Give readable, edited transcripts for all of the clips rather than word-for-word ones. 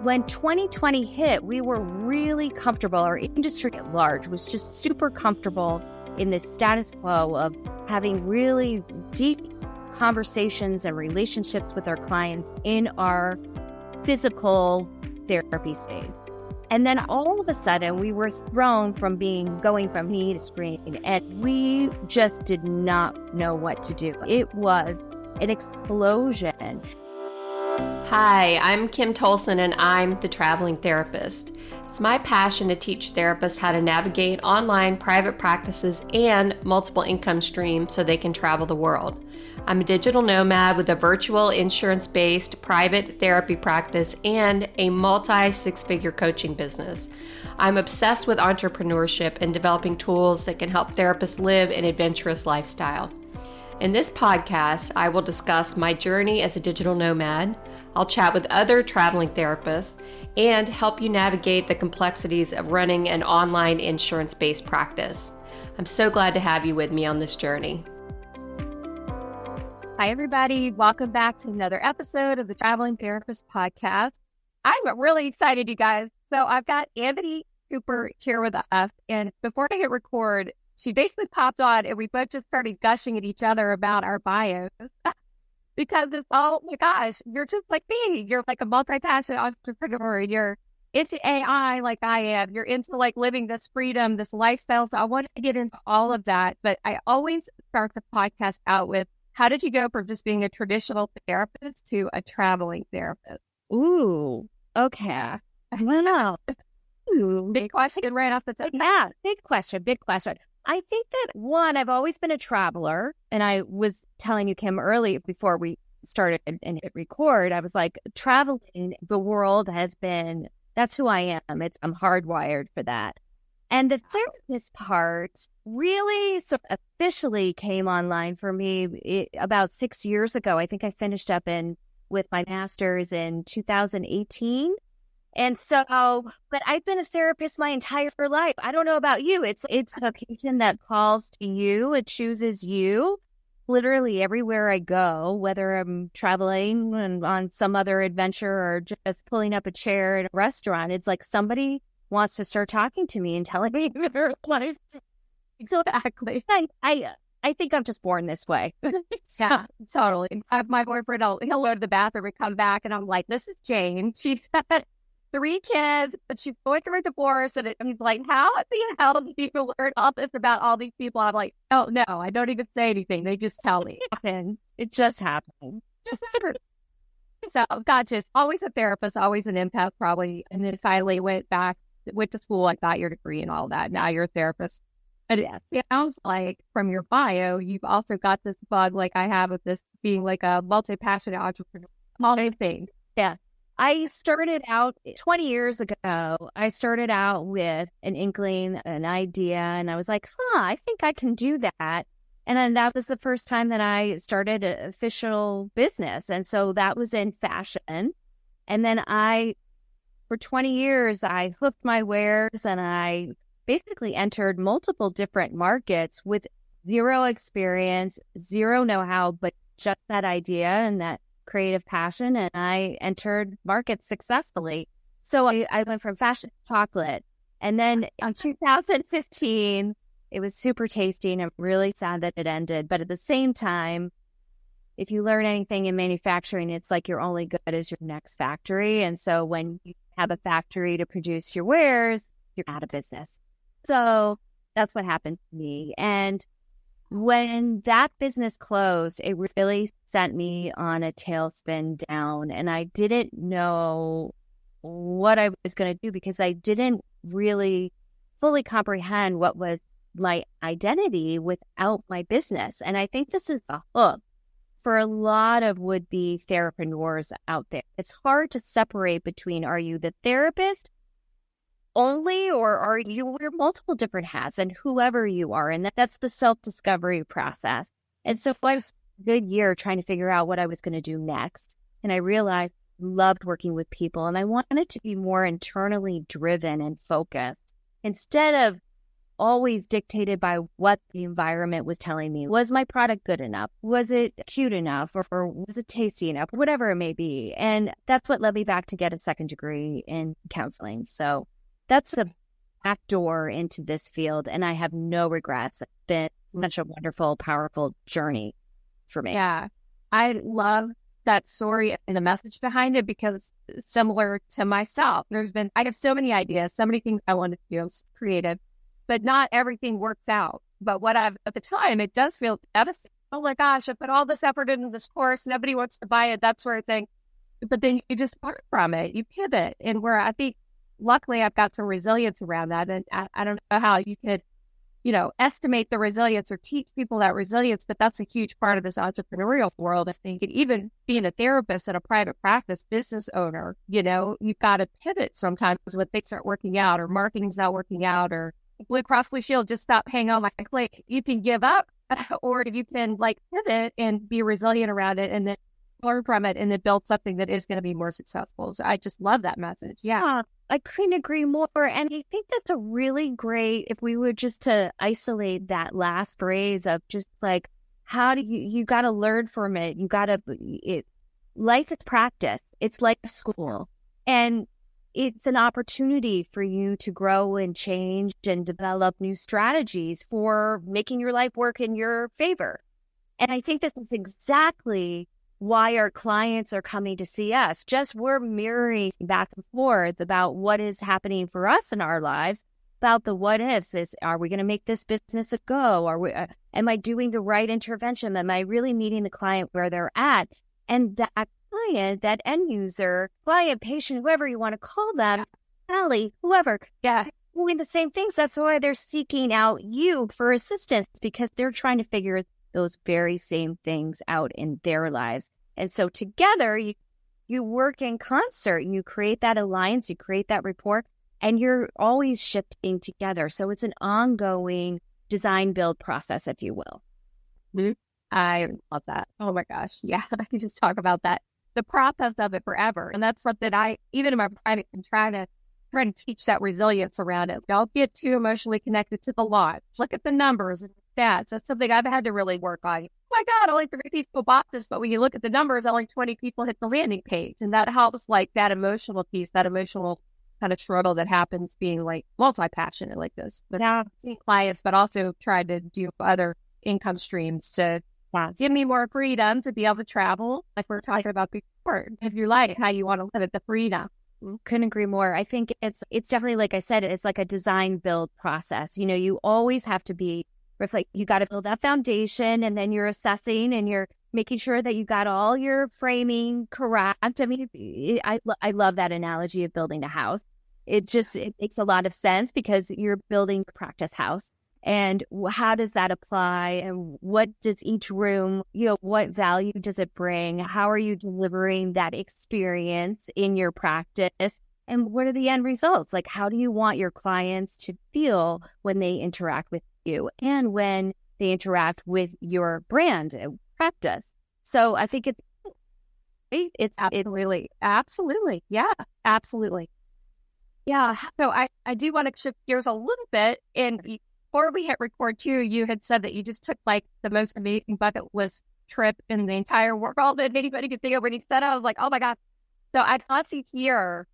when 2020 hit, we were really comfortable. Our industry at large was just super comfortable in this status quo of having really deep conversations and relationships with our clients in our physical therapy space. And then all of a sudden we were thrown from going from knee to screen, and we just did not know what to do. It was an explosion. Hi, I'm Kim Tolson, and I'm the traveling therapist. It's my passion to teach therapists how to navigate online private practices and multiple income streams so they can travel the world. I'm a digital nomad with a virtual insurance-based private therapy practice and a multi-six-figure coaching business. I'm obsessed with entrepreneurship and developing tools that can help therapists live an adventurous lifestyle. In this podcast, I will discuss my journey as a digital nomad. I'll chat with other traveling therapists and help you navigate the complexities of running an online insurance-based practice. I'm so glad to have you with me on this journey. Hi, everybody. Welcome back to another episode of the Traveling Therapist Podcast. I'm really excited, you guys. So I've got Amity Cooper here with us. And before I hit record, she basically popped on and we both just started gushing at each other about our bios. Because it's, oh my gosh, you're just like me. You're like a multi-passionate entrepreneur. You're into AI like I am. You're into like living this freedom, this lifestyle. So I want to get into all of that. But I always start the podcast out with, how did you go from just being a traditional therapist to a traveling therapist? Ooh, okay. I don't know. Big question right off the top. Yeah, big question. I think that, one, I've always been a traveler, and I was telling you, Kim, early before we started and hit record, I was like, traveling the world has been, that's who I am. I'm hardwired for that. And the therapist part really sort of officially came online for me about 6 years ago. I think I finished up with my master's in 2018. And so, but I've been a therapist my entire life. I don't know about you. It's a vocation that calls to you. It chooses you. Literally everywhere I go, whether I'm traveling and on some other adventure or just pulling up a chair at a restaurant, it's like somebody wants to start talking to me and telling me their life. Exactly. I think I'm just born this way. Yeah, totally. My boyfriend, he'll go to the bathroom and come back, and I'm like, this is Jane. She's got 3 kids, but she's going through a divorce, and he's like, how the hell did you learn all this about all these people? I'm like, oh, no, I don't even say anything. They just tell me. And it just happened. So, gotcha. Always a therapist, always an empath, probably. And then finally went to school, I got your degree and all that. Now you're a therapist. But it sounds like from your bio, you've also got this bug like I have with this being like a multi-passionate entrepreneur. All things. Yeah. I started out 20 years ago. I started out with an inkling, an idea, and I was like, I think I can do that. And then that was the first time that I started an official business. And so that was in fashion. And then for 20 years, I hooked my wares and I basically entered multiple different markets with zero experience, zero know-how, but just that idea and that creative passion. And I entered markets successfully. So I went from fashion to chocolate. And then in 2015, it was super tasty, and I'm really sad that it ended. But at the same time, if you learn anything in manufacturing, it's like you're only good as your next factory. And so when you have a factory to produce your wares, you're out of business. So that's what happened to me. And when that business closed, it really sent me on a tailspin down. And I didn't know what I was going to do because I didn't really fully comprehend what was my identity without my business. And I think this is a hook for a lot of would-be therapreneurs out there. It's hard to separate between, are you the therapist only, or are you wear multiple different hats, and whoever you are. And that's the self-discovery process. And so I was a good year trying to figure out what I was going to do next. And I realized I loved working with people, and I wanted to be more internally driven and focused instead of always dictated by what the environment was telling me. Was my product good enough? Was it cute enough? Or was it tasty enough? Whatever it may be. And that's what led me back to get a second degree in counseling. So that's the back door into this field. And I have no regrets. It's been such a wonderful, powerful journey for me. Yeah. I love that story and the message behind it, because it's similar to myself. I have so many ideas, so many things I want to do, creative, but not everything works out. But at the time, it does feel devastating. Oh my gosh, I put all this effort into this course. Nobody wants to buy it, that sort of thing. But then you just part from it, you pivot. And where I think, luckily, I've got some resilience around that. And I don't know how you could, estimate the resilience or teach people that resilience, but that's a huge part of this entrepreneurial world, I think. And even being a therapist at a private practice business owner, you've got to pivot sometimes when things aren't working out, or marketing's not working out, or Blue Cross Blue Shield just stopped paying on my click. You can give up, or you can pivot and be resilient around it, and then learn from it, and then build something that is going to be more successful. So I just love that message. Yeah. I couldn't agree more. And I think that's a really great, if we were just to isolate that last phrase of just how do you got to learn from it. You got to, life is practice. It's like school. And it's an opportunity for you to grow and change and develop new strategies for making your life work in your favor. And I think this is exactly why our clients are coming to see us. Just we're mirroring back and forth about what is happening for us in our lives, about the what ifs. Are we going to make this business a go? Am I doing the right intervention? Am I really meeting the client where they're at? And that client, that end user, client, patient, whoever you want to call them, Allie, whoever, doing the same things. That's why they're seeking out you for assistance, because they're trying to figure those very same things out in their lives. And so together, you work in concert, you create that alliance, you create that rapport, and you're always shifting together. So it's an ongoing design build process, if you will. Mm-hmm. I love that. Oh my gosh. Yeah, I can just talk about that. The process of it forever. And that's something even in my private, can try to teach that resilience around it. Don't get too emotionally connected to the launch. Look at the numbers and stats. That's something I've had to really work on. Oh my God, only 3 people bought this. But when you look at the numbers, only 20 people hit the landing page. And that helps that emotional piece, that emotional kind of struggle that happens being multi-passionate like this. But now seeing clients, but also trying to do other income streams to give me more freedom to be able to travel. Like we were talking about before, if you how you want to live it, the freedom. Couldn't agree more. I think it's definitely, like I said, it's like a design build process. You always have to be reflect. You got to build that foundation, and then you're assessing and you're making sure that you got all your framing correct. I mean, I love that analogy of building a house. It makes a lot of sense, because you're building a practice house. And how does that apply? And what does each room, what value does it bring? How are you delivering that experience in your practice? And what are the end results? How do you want your clients to feel when they interact with you and when they interact with your brand and practice? So I think it's absolutely. Yeah, absolutely. Yeah. So I do want to shift gears a little bit. And before we hit record too, you had said that you just took the most amazing bucket list trip in the entire world that anybody could think of. When you said it, I was like, oh my God. So I'd love to hear,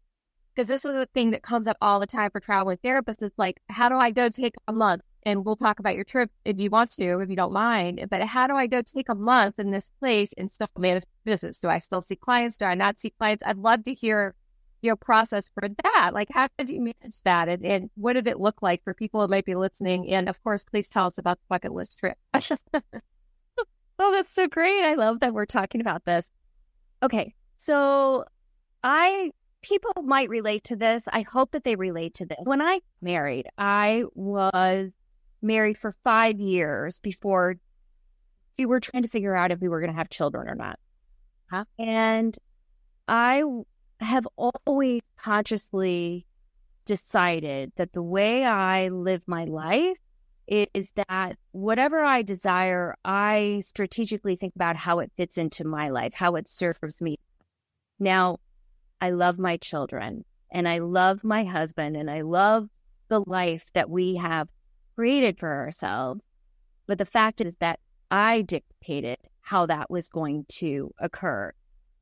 because this is the thing that comes up all the time for traveling therapists, is how do I go take a month? And we'll talk about your trip if you want to, if you don't mind. But how do I go take a month in this place and still manage business? Do I still see clients? Do I not see clients? I'd love to hear your process for that. How did you manage that? And what did it look like for people who might be listening? And of course, please tell us about the bucket list trip. Oh, that's so great. I love that we're talking about this. Okay. So people might relate to this. I hope that they relate to this. When I married, I was married for 5 years before we were trying to figure out if we were going to have children or not. And I have always consciously decided that the way I live my life is that whatever I desire, I strategically think about how it fits into my life, how it serves me. Now, I love my children, and I love my husband, and I love the life that we have created for ourselves. But the fact is that I dictated how that was going to occur.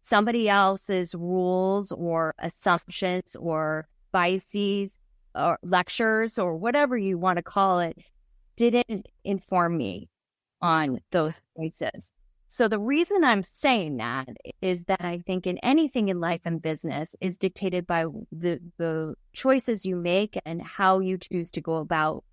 Somebody else's rules or assumptions or biases or lectures or whatever you want to call it didn't inform me on those choices. So the reason I'm saying that is that I think in anything in life and business is dictated by the choices you make and how you choose to go about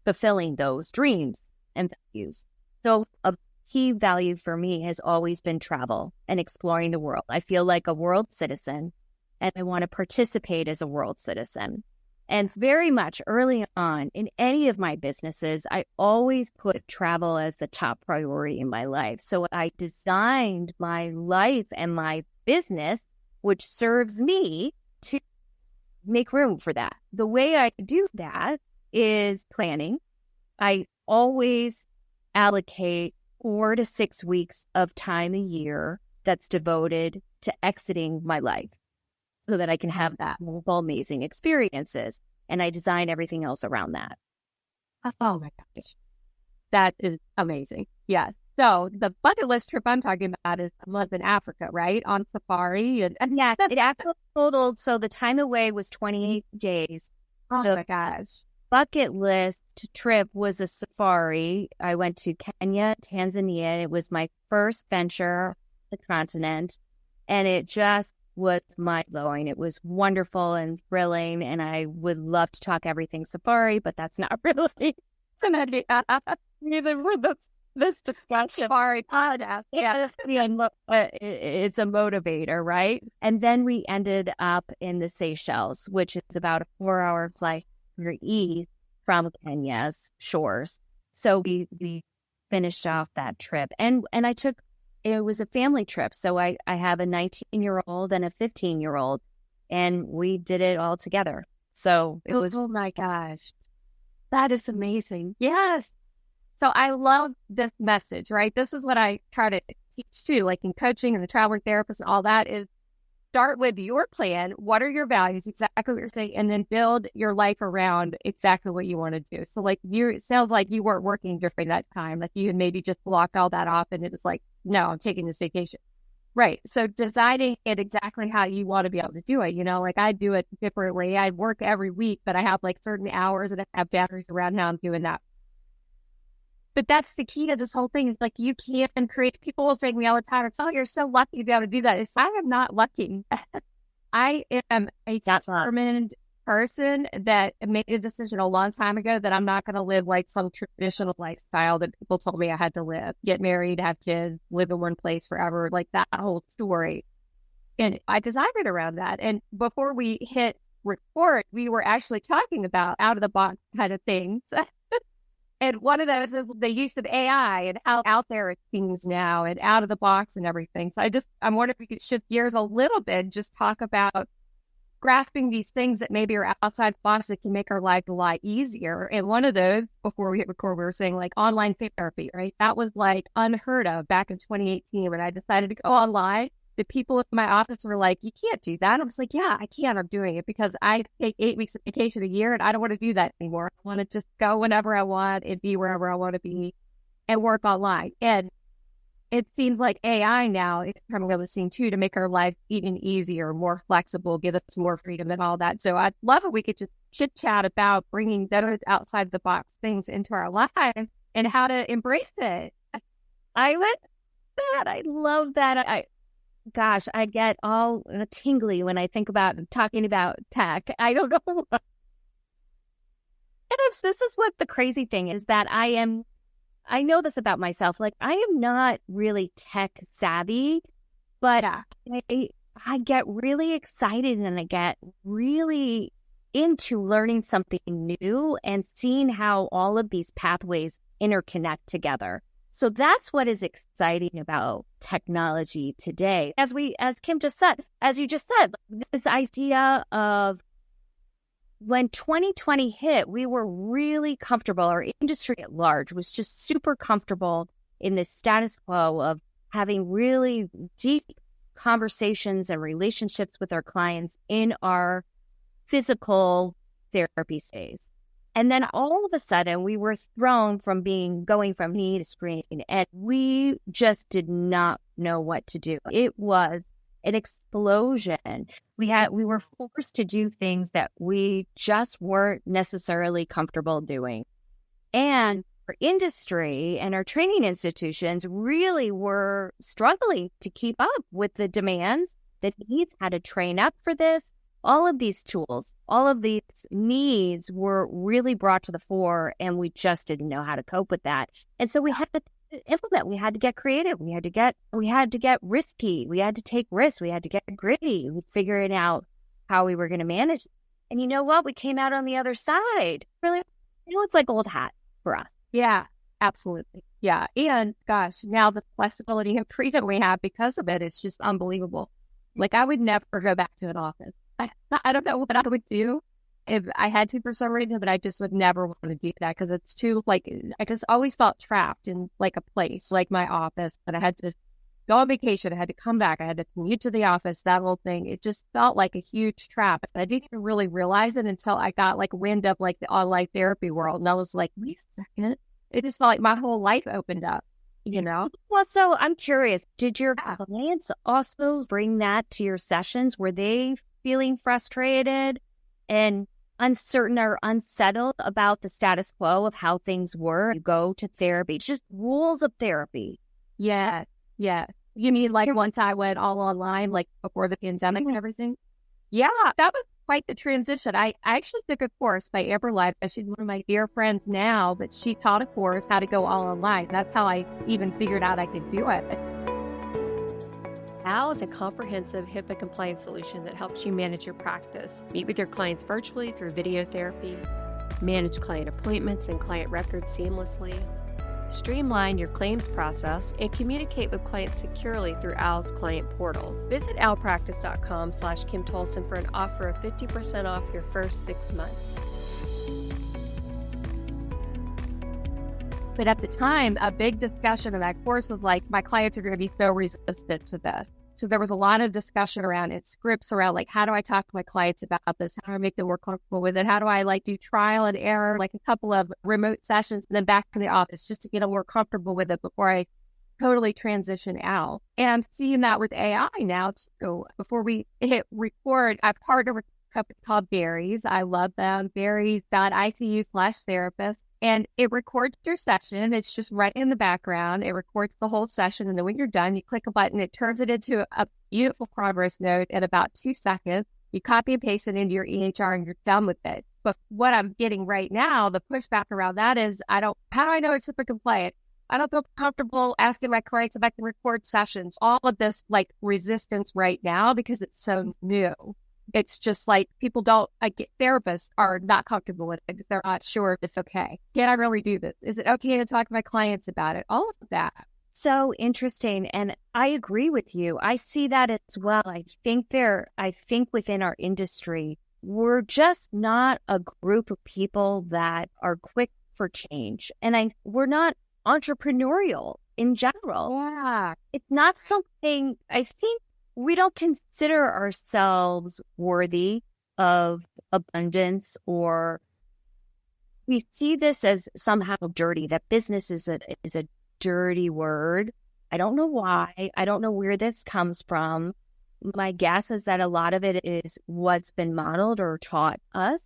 fulfilling those dreams and values. So a key value for me has always been travel and exploring the world. I feel like a world citizen and I want to participate as a world citizen. And very much early on in any of my businesses, I always put travel as the top priority in my life. So I designed my life and my business, which serves me, to make room for that. The way I do that is planning. I always allocate 4 to 6 weeks of time a year that's devoted to exiting my life, so that I can have that multiple amazing experiences. And I design everything else around that. Oh my gosh. That is amazing. Yes. So the bucket list trip I'm talking about is a month in Africa, right? On safari. And yeah, it actually totaled. So the time away was 28 days. Oh my gosh. Bucket list trip was a safari. I went to Kenya, Tanzania. It was my first venture the continent. And it just was mind-blowing. It was wonderful and thrilling, and I would love to talk everything safari, but that's not really either for this discussion. Safari podcast. Yeah, it's a motivator, right? And then we ended up in the Seychelles, which is about a 4-hour flight east from Kenya's shores. So we finished off that trip, and it was a family trip. So I have a 19-year-old and a 15-year-old, and we did it all together. So it was... Oh my gosh. That is amazing. Yes. So I love this message, right? This is what I try to teach too, like in coaching and the traveling therapist and all that, is start with your plan. What are your values? Exactly what you're saying. And then build your life around exactly what you want to do. So like it sounds like you weren't working during that time. Like you had maybe just blocked all that off and it was like, no, I'm taking this vacation. Right. So deciding it exactly how you want to be able to do it, like I do it differently. I work every week, but I have like certain hours and I have boundaries around how I'm doing that. But that's the key to this whole thing, is like you can create. People will say to me all the time, it's, oh, you're so lucky to be able to do that. I am not lucky. I am a determined person that made a decision a long time ago that I'm not going to live like some traditional lifestyle that people told me I had to live. Get married, have kids, live in one place forever, like that whole story. And I designed it around that. And before we hit record, we were actually talking about out of the box kind of things. And one of those is the use of AI and how out there it seems now and out of the box and everything. So I'm wondering if we could shift gears a little bit and just talk about grasping these things that maybe are outside the box that can make our life a lot easier. And one of those, before we hit record, we were saying like online therapy, right? That was like unheard of back in 2018 when I decided to go online. The people in my office were like, you can't do that. I was like, yeah, I can. I'm doing it because I take 8 weeks of vacation a year and I don't want to do that anymore. I want to just go whenever I want and be wherever I want to be and work online. And it seems like AI now is coming on the scene too to make our life even easier, more flexible, give us more freedom and all that. So I'd love if we could just chit chat about bringing those outside the box things into our lives and how to embrace it. I love that. Gosh, I get all tingly when I think about talking about tech. I don't know. And this is what the crazy thing is, that I know this about myself. Like, I am not really tech savvy, but I get really excited and I get really into learning something new and seeing how all of these pathways interconnect together. So that's what is exciting about technology today. As Kim just said, as you just said, this idea of when 2020 hit, we were really comfortable. Our industry at large was just super comfortable in this status quo of having really deep conversations and relationships with our clients in our physical therapy space. And then all of a sudden we were thrown from going from knee to screen, and we just did not know what to do. It was an explosion. We were forced to do things that we just weren't necessarily comfortable doing. And our industry and our training institutions really were struggling to keep up with the demands, the needs, how to train up for this. All of these tools, all of these needs were really brought to the fore, and we just didn't know how to cope with that. And so we had to implement. We had to get creative. We had to get risky. We had to take risks. We had to get gritty. We figured out how we were going to manage. And you know what? We came out on the other side. Really, it's like old hat for us. Yeah, absolutely. Yeah. And gosh, now the flexibility and freedom we have because of it is just unbelievable. Like, I would never go back to an office. I don't know what I would do if I had to for some reason, but I just would never want to do that because it's too, like, I just always felt trapped in like a place, like my office, and I had to go on vacation. I had to come back. I had to commute to the office, that whole thing. It just felt like a huge trap. And I didn't even really realize it until I got like wind of like the online therapy world. And I was like, wait a second. It just felt like my whole life opened up, you know? Well, so I'm curious, did your clients also bring that to your sessions? Were they feeling frustrated and uncertain or unsettled about the status quo of how things were? You go to therapy, just rules of therapy. Yeah. Yeah. You mean like once I went all online, like before the pandemic and everything? Yeah, that was quite the transition. I actually took a course by Amber Life. She's one of my dear friends now, but she taught a course how to go all online. That's how I even figured out I could do it. AL is a comprehensive HIPAA compliance solution that helps you manage your practice, meet with your clients virtually through video therapy, manage client appointments and client records seamlessly, streamline your claims process, and communicate with clients securely through AL's client portal. Visit alpractice.com/Kim Tolson for an offer of 50% off your first 6 months. But at the time, a big discussion in that course was like, my clients are going to be so resistant to this. So there was a lot of discussion around it, scripts around like, how do I talk to my clients about this? How do I make them more comfortable with it? How do I like do trial and error, like a couple of remote sessions and then back to the office just to get them more comfortable with it before I totally transition out. And I'm seeing that with AI now too. Before we hit record, I partnered with a company called Berries. I love them, berries.icu/therapist. And it records your session. It's just right in the background. It records the whole session. And then when you're done, you click a button. It turns it into a beautiful progress note in about 2 seconds. You copy and paste it into your EHR and you're done with it. But what I'm getting right now, the pushback around that is, how do I know it's super compliant? I don't feel comfortable asking my clients if I can record sessions. All of this like resistance right now because it's so new. It's just like therapists are not comfortable with it because they're not sure if it's okay. Can I really do this? Is it okay to talk to my clients about it? All of that. So interesting. And I agree with you. I see that as well. I think within our industry, we're just not a group of people that are quick for change. And we're not entrepreneurial in general. Yeah. It's not something, I think, we don't consider ourselves worthy of abundance, or we see this as somehow dirty, that business is a dirty word. I don't know why. I don't know where this comes from. My guess is that a lot of it is what's been modeled or taught us.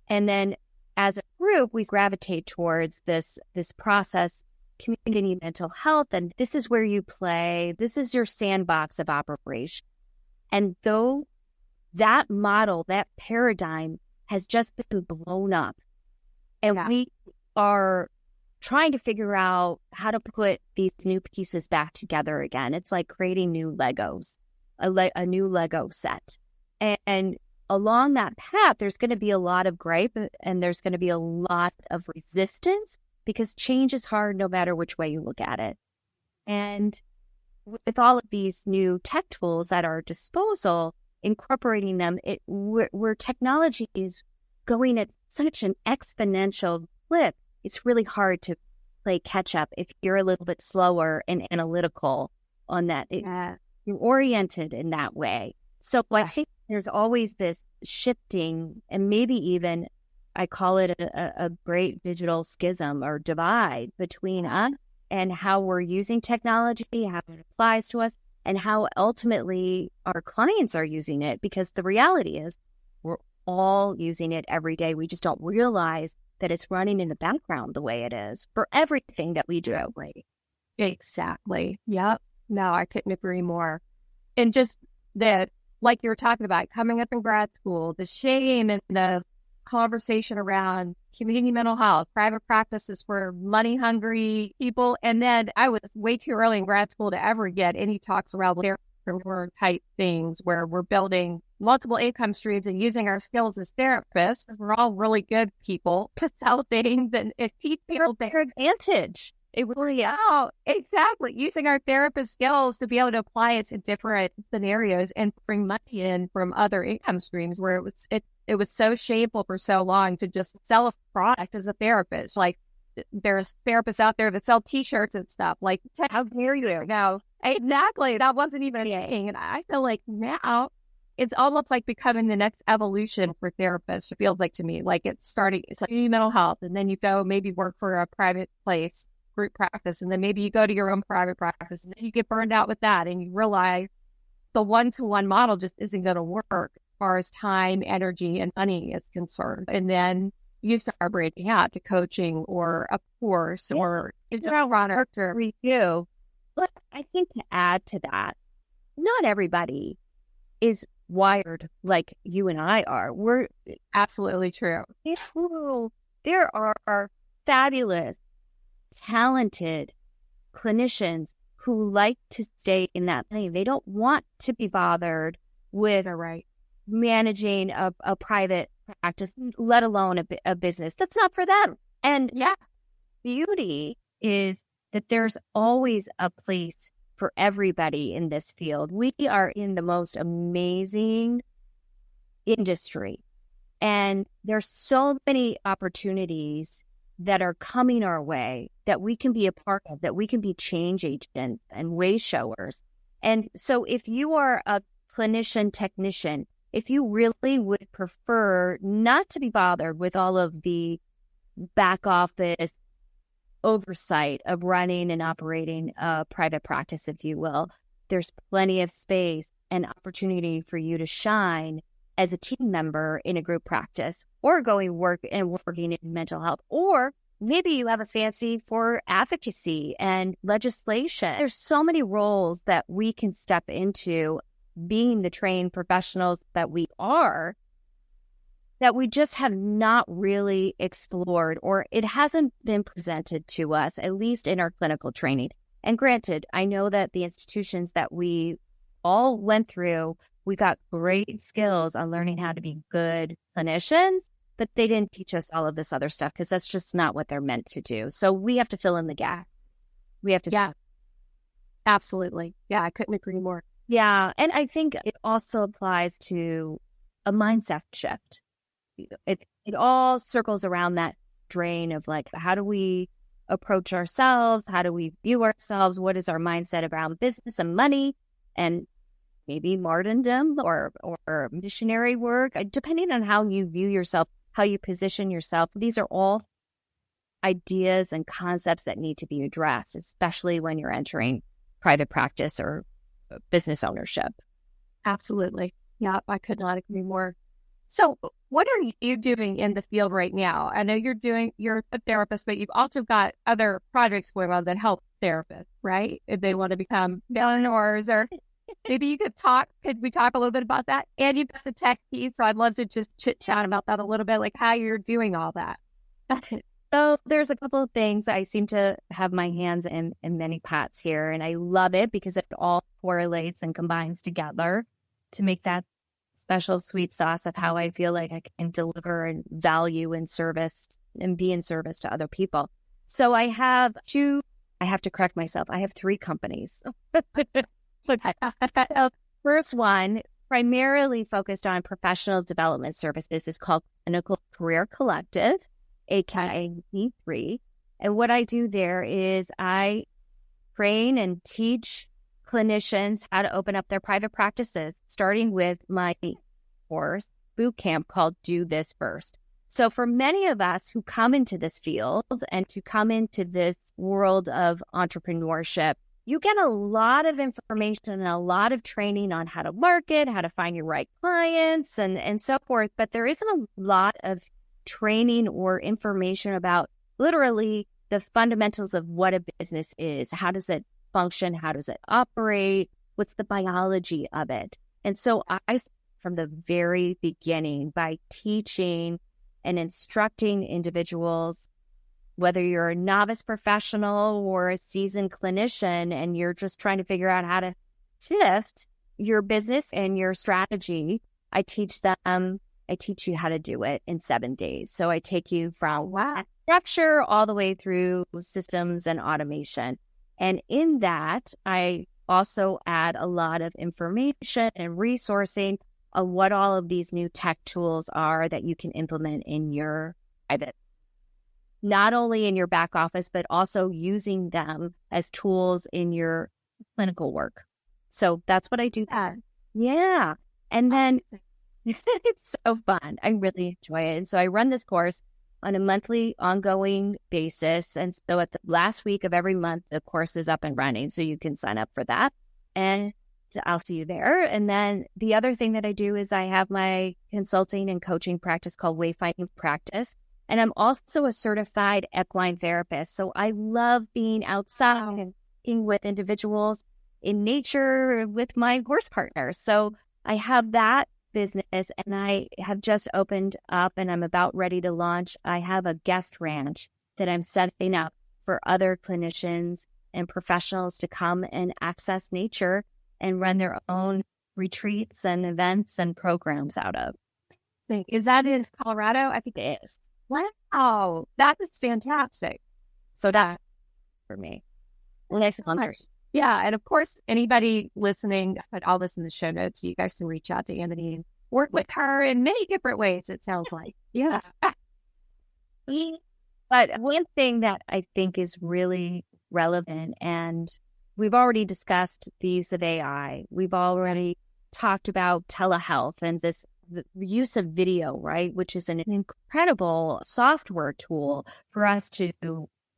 And then as a group, we gravitate towards this process, community mental health, and this is where you play. This is your sandbox of operation. And though that model, that paradigm has just been blown up, and we are trying to figure out how to put these new pieces back together again. It's like creating new Legos, a new Lego set. And along that path, there's going to be a lot of gripe and there's going to be a lot of resistance, because change is hard no matter which way you look at it. And with all of these new tech tools at our disposal, incorporating them, where technology is going at such an exponential clip, it's really hard to play catch up if you're a little bit slower and analytical on that. You're oriented in that way. So I think there's always this shifting and maybe even I call it a great digital schism or divide between us and how we're using technology, how it applies to us, and how ultimately our clients are using it. Because the reality is we're all using it every day. We just don't realize that it's running in the background the way it is for everything that we do. Exactly. Yep. No, I couldn't agree more. And just that, like you were talking about, coming up in grad school, the shame and the conversation around community mental health, private practices for money-hungry people. And then I was way too early in grad school to ever get any talks around therapy type things where we're building multiple income streams and using our skills as therapists, because we're all really good people, to sell things and teach people their advantage. It really, exactly. Using our therapist skills to be able to apply it to different scenarios and bring money in from other income streams, where it was so shameful for so long to just sell a product as a therapist. Like, there's therapists out there that sell T-shirts and stuff. Like, how dare you? No, exactly. That wasn't even a thing. And I feel like now it's almost like becoming the next evolution for therapists. It feels like to me, like it's like mental health, and then you go maybe work for a private place, group practice, and then maybe you go to your own private practice, and then you get burned out with that, and you realize the one-to-one model just isn't going to work as far as time, energy, and money is concerned. And then you start branching out to coaching or a course or a review. But I think to add to that, not everybody is wired like you and I are. We're absolutely true. There are fabulous, talented clinicians who like to stay in that lane. They don't want to be bothered with managing a private practice, let alone a business. That's not for them. And beauty is that there's always a place for everybody in this field. We are in the most amazing industry, and there's so many opportunities that are coming our way that we can be a part of, that we can be change agents and way showers. And so if you are a clinician technician, if you really would prefer not to be bothered with all of the back office oversight of running and operating a private practice, if you will, there's plenty of space and opportunity for you to shine as a team member in a group practice, or working in mental health, or maybe you have a fancy for advocacy and legislation. There's so many roles that we can step into, being the trained professionals that we are, that we just have not really explored, or it hasn't been presented to us, at least in our clinical training. And granted, I know that the institutions that we all went through, we got great skills on learning how to be good clinicians, but they didn't teach us all of this other stuff, because that's just not what they're meant to do. So we have to fill in the gap. We have to. Yeah, absolutely. Yeah, I couldn't agree more. Yeah. And I think it also applies to a mindset shift. It all circles around that drain of like, how do we approach ourselves? How do we view ourselves? What is our mindset around business and money and maybe martyrdom or missionary work? Depending on how you view yourself, how you position yourself, these are all ideas and concepts that need to be addressed, especially when you're entering private practice or business ownership. Absolutely. Yeah, I could not agree more. So what are you doing in the field right now? I know you're a therapist, but you've also got other projects going on that help therapists, right? If they want to become millionaires, or maybe could we talk a little bit about that? And you've got the tech piece, so I'd love to just chit chat about that a little bit, like how you're doing all that. So there's a couple of things. I seem to have my hands in many pots here, and I love it because it all correlates and combines together to make that special sweet sauce of how I feel like I can deliver and value and service and be in service to other people. So I have to correct myself. I have 3 companies. First one, primarily focused on professional development services, is called Clinical Career Collective, aka E3. And what I do there is I train and teach clinicians how to open up their private practices, starting with my course boot camp called Do This First. So for many of us who come into this field and to come into this world of entrepreneurship, you get a lot of information and a lot of training on how to market, how to find your right clients and so forth. But there isn't a lot of training or information about literally the fundamentals of what a business is. How does it function? How does it operate? What's the biology of it? And so I, from the very beginning, by teaching and instructing individuals, whether you're a novice professional or a seasoned clinician, and you're just trying to figure out how to shift your business and your strategy, I teach you how to do it in 7 days. So I take you from structure all the way through systems and automation. And in that, I also add a lot of information and resourcing of what all of these new tech tools are that you can implement in your private, not only in your back office, but also using them as tools in your clinical work. So that's what I do there. Yeah. And then it's so fun. I really enjoy it. And so I run this course on a monthly ongoing basis. And so at the last week of every month, the course is up and running. So you can sign up for that. And I'll see you there. And then the other thing that I do is I have my consulting and coaching practice called Wayfinding Practice. And I'm also a certified equine therapist. So I love being outside and being with individuals in nature with my horse partners. So I have that business, and I have just opened up and I'm about ready to launch. I have a guest ranch that I'm setting up for other clinicians and professionals to come and access nature and run their own retreats and events and programs out of. Is that in Colorado? I think it is. Wow, that is fantastic. So that's for me. Nice. Yeah, and of course, anybody listening, I put all this in the show notes. You guys can reach out to Amity and work with her in many different ways, it sounds like. Yeah. But one thing that I think is really relevant, and we've already discussed the use of AI. We've already talked about telehealth and the use of video, right? Which is an incredible software tool for us to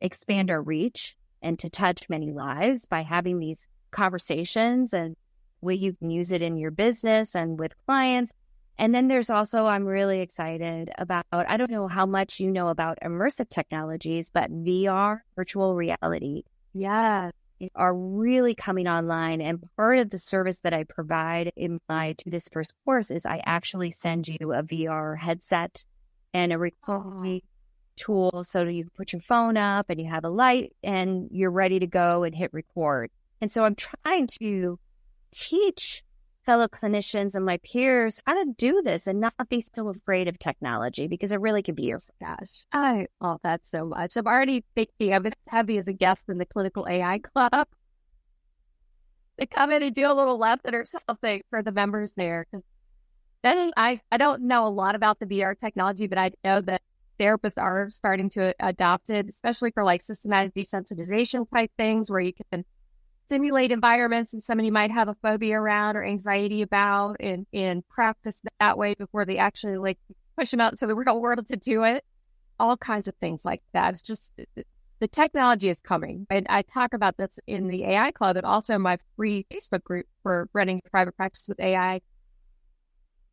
expand our reach and to touch many lives by having these conversations, and where you can use it in your business and with clients. And then there's also, I'm really excited about, I don't know how much you know about immersive technologies, but VR, virtual reality, are really coming online. And part of the service that I provide in my Do This First course is I actually send you a VR headset and a recording tool so that you can put your phone up and you have a light and you're ready to go and hit record. And so I'm trying to teach fellow clinicians and my peers how to do this and not be so afraid of technology, because it really can be your gosh. I love that so much. I'm already thinking of it heavy as a guest in the Clinical AI Club to come in and do a little lesson or something for the members there. Then I don't know a lot about the VR technology, but I know that therapists are starting to adopt it, especially for like systematic desensitization type things where you can simulate environments and somebody might have a phobia around or anxiety about, and practice that way before they actually like push them out into the real world to do it. All kinds of things like that. It's just the technology is coming. And I talk about this in the AI Club and also my free Facebook group for running private practice with AI.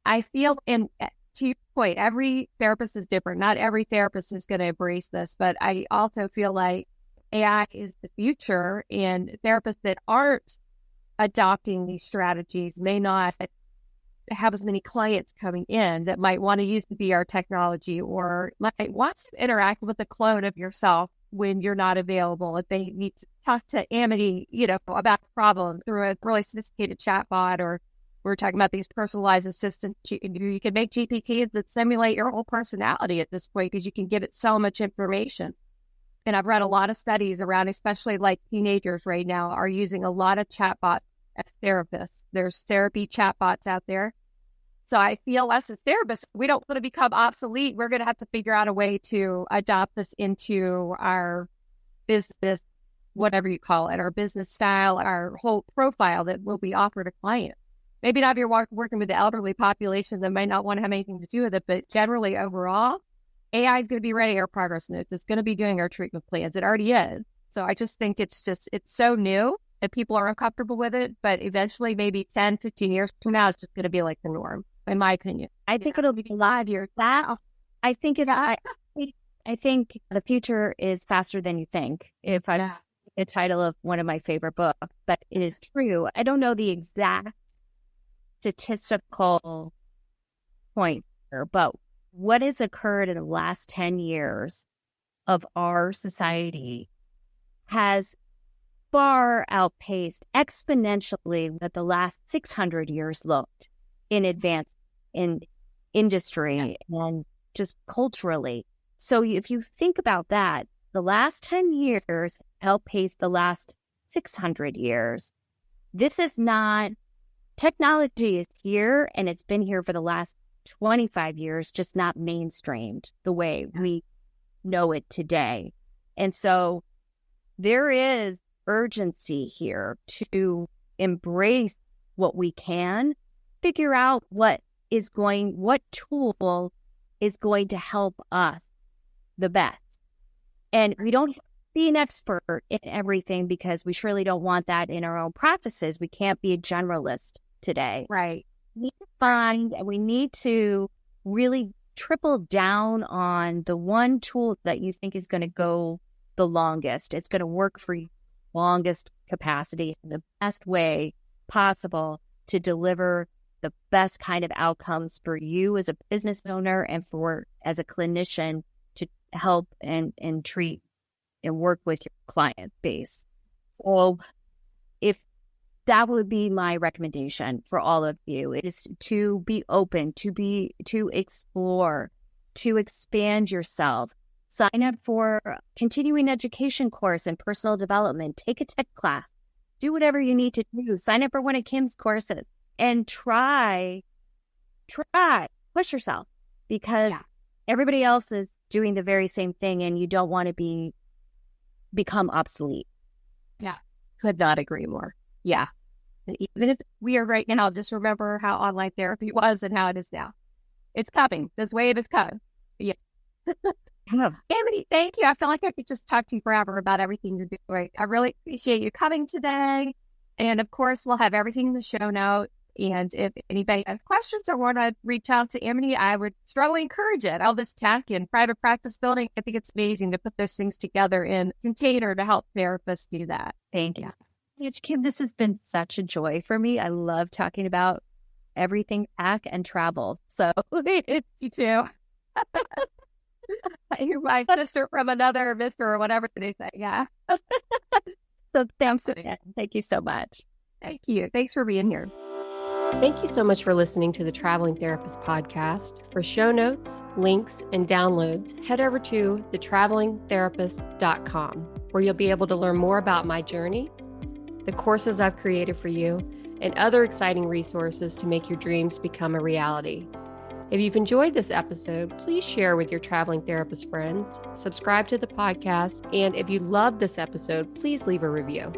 I feel, and to your point, every therapist is different. Not every therapist is going to embrace this, but I also feel like AI is the future, and therapists that aren't adopting these strategies may not have as many clients coming in that might want to use the VR technology or might want to interact with a clone of yourself when you're not available. If they need to talk to Amity, about a problem through a really sophisticated chatbot, or we're talking about these personalized assistants. You can make GPTs that simulate your whole personality at this point because you can give it so much information. And I've read a lot of studies around, especially like teenagers right now are using a lot of chatbots as therapists. There's therapy chatbots out there. So I feel us as therapists, we don't want to become obsolete. We're going to have to figure out a way to adopt this into our business, whatever you call it, our business style, our whole profile that will be offered a client. Maybe not if you're working with the elderly population that might not want to have anything to do with it, but generally overall, AI is going to be writing our progress notes. It's going to be doing our treatment plans. It already is. So I just think it's so new and people are uncomfortable with it. But eventually, maybe 10, 15 years from now, it's just going to be like the norm, in my opinion. I think it'll be 5 years. I think I think the future is faster than you think. If I the title of one of my favorite books, but it is true. I don't know the exact statistical point here, but what has occurred in the last 10 years of our society has far outpaced exponentially what the last 600 years looked in advance in industry and just culturally. So if you think about that, the last 10 years outpaced the last 600 years. This is not, technology is here and it's been here for the last 25 years, just not mainstreamed the way we know it today. And so there is urgency here to embrace what we can, figure out what tool is going to help us the best. And we don't be an expert in everything because we surely don't want that in our own practices. We can't be a generalist today. Right. We need to really triple down on the one tool that you think is going to go the longest. It's going to work for you longest capacity, the best way possible to deliver the best kind of outcomes for you as a business owner and for as a clinician to help and treat and work with your client base. So if that would be my recommendation for all of you, is to be open, to explore, to expand yourself. Sign up for a continuing education course and personal development. Take a tech class. Do whatever you need to do. Sign up for one of Kim's courses and try, push yourself because everybody else is doing the very same thing and you don't want to become obsolete. Yeah. Could not agree more. Yeah. Even if we are right now, just remember how online therapy was and how it is now. It's coming. This way it is coming. Yeah. Amity, thank you. I feel like I could just talk to you forever about everything you're doing. I really appreciate you coming today. And of course, we'll have everything in the show notes. And if anybody has questions or want to reach out to Amity, I would strongly encourage it. All this tech and private practice building, I think it's amazing to put those things together in a container to help therapists do that. Thank you. Kim, this has been such a joy for me. I love talking about everything tech and travel. So you too. You're my sister from another mister or whatever they say. Yeah. So thanks again. Thank you so much. Thank you. Thanks for being here. Thank you so much for listening to the Traveling Therapist podcast. For show notes, links, and downloads, head over to thetravelingtherapist.com, where you'll be able to learn more about my journey, the courses I've created for you, and other exciting resources to make your dreams become a reality. If you've enjoyed this episode, please share with your traveling therapist friends, subscribe to the podcast, and if you loved this episode, please leave a review.